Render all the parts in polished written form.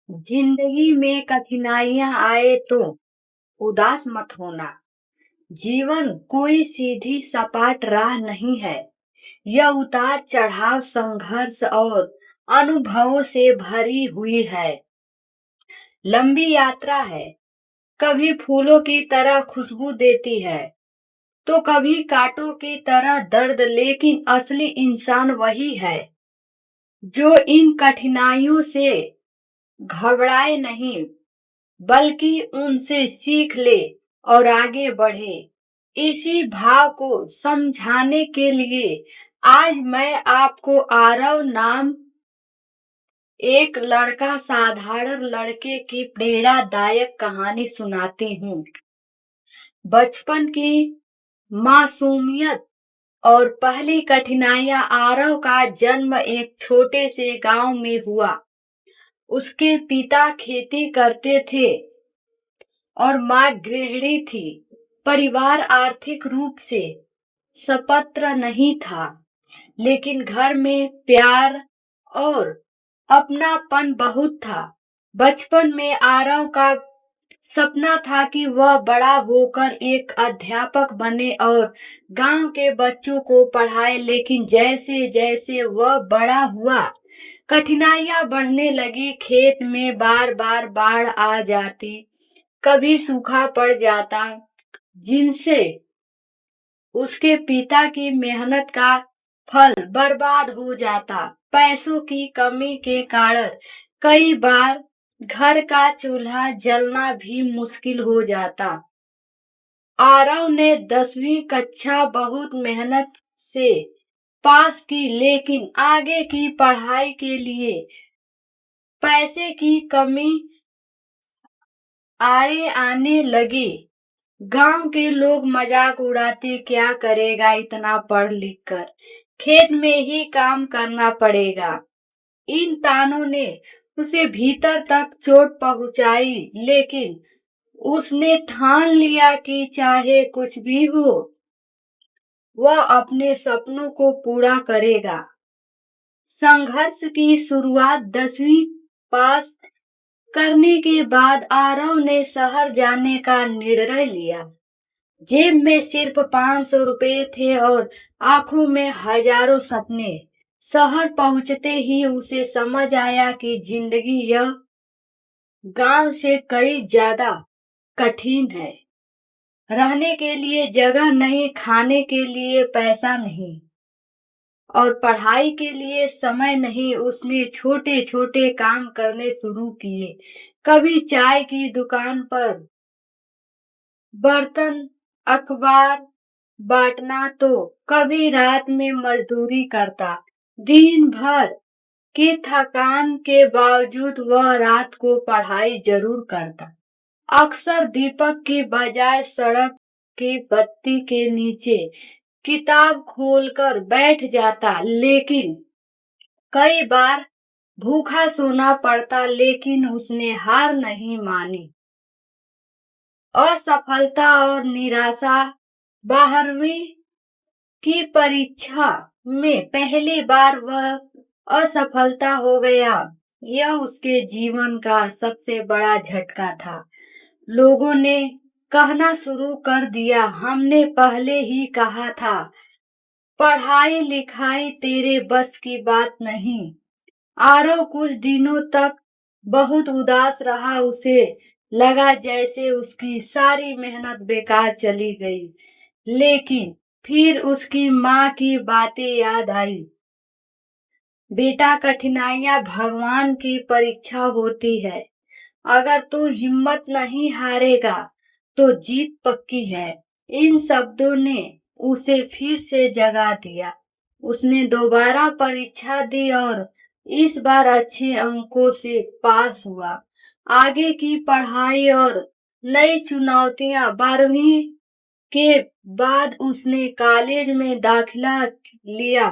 जिंदगी में कठिनाइयां आए तो उदास मत होना। जीवन कोई सीधी सपाट राह नहीं है। यह उतार चढ़ाव, संघर्ष और अनुभवों से भरी हुई है। लंबी यात्रा है। कभी फूलों की तरह खुशबू देती है तो कभी कांटों की तरह दर्द, लेकिन असली इंसान वही है जो इन कठिनाइयों से घबराए नहीं, बल्कि उनसे सीख ले और आगे बढ़े। इसी भाव को समझाने के लिए आज मैं आपको आरव नाम एक लड़का साधारण लड़के की प्रेरणादायक कहानी सुनाती हूँ। बचपन की मासूमियत और पहली कठिनाइयां। आरव का जन्म एक छोटे से गांव में हुआ। उसके पिता खेती करते थे और माँ गृहिणी थी। परिवार आर्थिक रूप से सपत्र नहीं था, लेकिन घर में प्यार और अपनापन बहुत था। बचपन में आरव का सपना था कि वह बड़ा होकर एक अध्यापक बने और गांव के बच्चों को पढ़ाए, लेकिन जैसे जैसे वह बड़ा हुआ, कठिनाइयां बढ़ने लगी। खेत में बार बार बाढ़ आ जाती, कभी सूखा पड़ जाता, जिनसे उसके पिता की मेहनत का फल बर्बाद हो जाता। पैसों की कमी के कारण कई बार घर का चूल्हा जलना भी मुश्किल हो जाता। आरव ने 10वीं कक्षा बहुत मेहनत से पास की, लेकिन आगे की पढ़ाई के लिए पैसे की कमी आड़े आने लगी। गांव के लोग मजाक उड़ाते, क्या करेगा इतना पढ़ लिख कर, खेत में ही काम करना पड़ेगा। इन तानों ने उसे भीतर तक चोट पहुंचाई, लेकिन उसने ठान लिया कि चाहे कुछ भी हो, वह अपने सपनों को पूरा करेगा। संघर्ष की शुरुआत 10वीं पास करने के बाद आरव ने शहर जाने का निर्णय लिया। जेब में सिर्फ 500 रुपए थे और आंखों में हजारों सपने। शहर पहुंचते ही उसे समझ आया कि जिंदगी यह गांव से कई ज्यादा कठिन है। रहने के लिए जगह नहीं, खाने के लिए पैसा नहीं और पढ़ाई के लिए समय नहीं। उसने छोटे छोटे काम करने शुरू किए। कभी चाय की दुकान पर बर्तन, अखबार बांटना, तो कभी रात में मजदूरी करता। दिन भर की थकान के बावजूद वह रात को पढ़ाई जरूर करता। अक्सर दीपक की बजाय सड़क की बत्ती के नीचे किताब खोलकर बैठ जाता, लेकिन कई बार भूखा सोना पड़ता, लेकिन उसने हार नहीं मानी। असफलता और निराशा। 12वीं की परीक्षा में पहली बार वह असफलता हो गया। यह उसके जीवन का सबसे बड़ा झटका था। लोगों ने कहना शुरू कर दिया, हमने पहले ही कहा था, पढ़ाई लिखाई तेरे बस की बात नहीं। आरव कुछ दिनों तक बहुत उदास रहा। उसे लगा जैसे उसकी सारी मेहनत बेकार चली गई। लेकिन फिर उसकी माँ की बातें याद आई। बेटा, कठिनाइयां भगवान की परीक्षा होती है। अगर तू हिम्मत नहीं हारेगा तो जीत पक्की है। इन शब्दों ने उसे फिर से जगा दिया। उसने दोबारा परीक्षा दी और इस बार अच्छे अंकों से पास हुआ। आगे की पढ़ाई और नई चुनौतियां। 12वीं के बाद उसने कॉलेज में दाखिला लिया।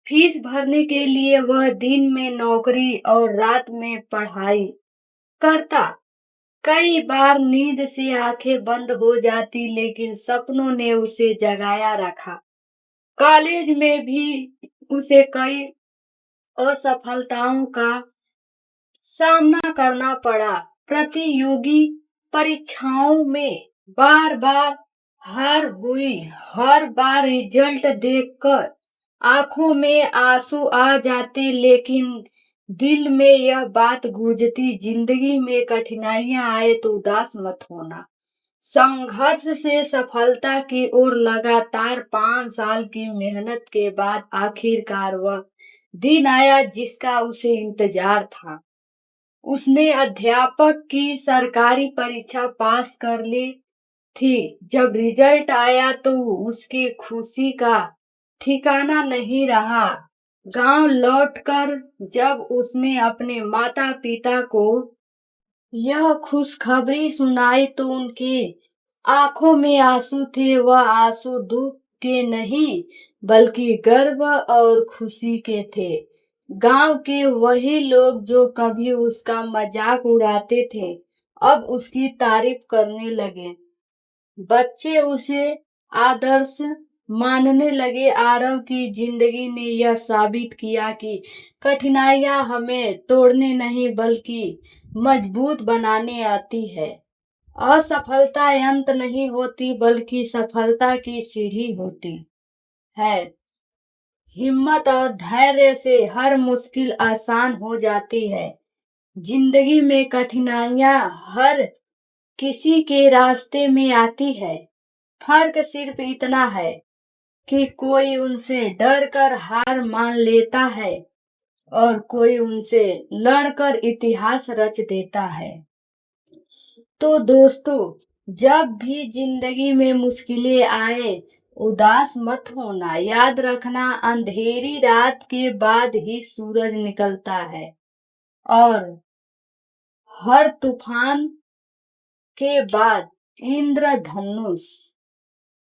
फीस भरने के लिए वह दिन में नौकरी और रात में पढ़ाई करता। कई बार नींद से आंखें बंद हो जाती, लेकिन सपनों ने उसे जगाया रखा। कॉलेज में भी उसे कई असफलताओं का सामना करना पड़ा। प्रतियोगी परीक्षाओं में बार बार हार हुई। हर बार रिजल्ट देखकर आंखों में आंसू आ जाते, लेकिन दिल में यह बात गूंजती, जिंदगी में कठिनाइयां आए तो उदास मत होना। संघर्ष से सफलता की ओर लगातार 5 साल की मेहनत के बाद आखिरकार वह दिन आया जिसका उसे इंतजार था। उसने अध्यापक की सरकारी परीक्षा पास कर ली थी। जब रिजल्ट आया तो उसकी खुशी का ठिकाना नहीं रहा। गांव लौटकर जब उसने अपने माता पिता को यह खुशखबरी सुनाई तो उनकी आंखों में आंसू थे। वह आंसू दुख के नहीं बल्कि गर्व और खुशी के थे। गांव के वही लोग जो कभी उसका मजाक उड़ाते थे अब उसकी तारीफ करने लगे। बच्चे उसे आदर्श मानने लगे। आरव की जिंदगी ने यह साबित किया कि कठिनाइयां हमें तोड़ने नहीं बल्कि मजबूत बनाने आती है। असफलता अंत नहीं होती बल्कि सफलता की सीढ़ी होती है। हिम्मत और धैर्य से हर मुश्किल आसान हो जाती है। जिंदगी में कठिनाइयां हर किसी के रास्ते में आती है। फर्क सिर्फ इतना है कि कोई उनसे डरकर हार मान लेता है और कोई उनसे लड़कर इतिहास रच देता है। तो दोस्तों, जब भी जिंदगी में मुश्किलें आए उदास मत होना। याद रखना, अंधेरी रात के बाद ही सूरज निकलता है और हर तूफान के बाद इंद्रधनुष।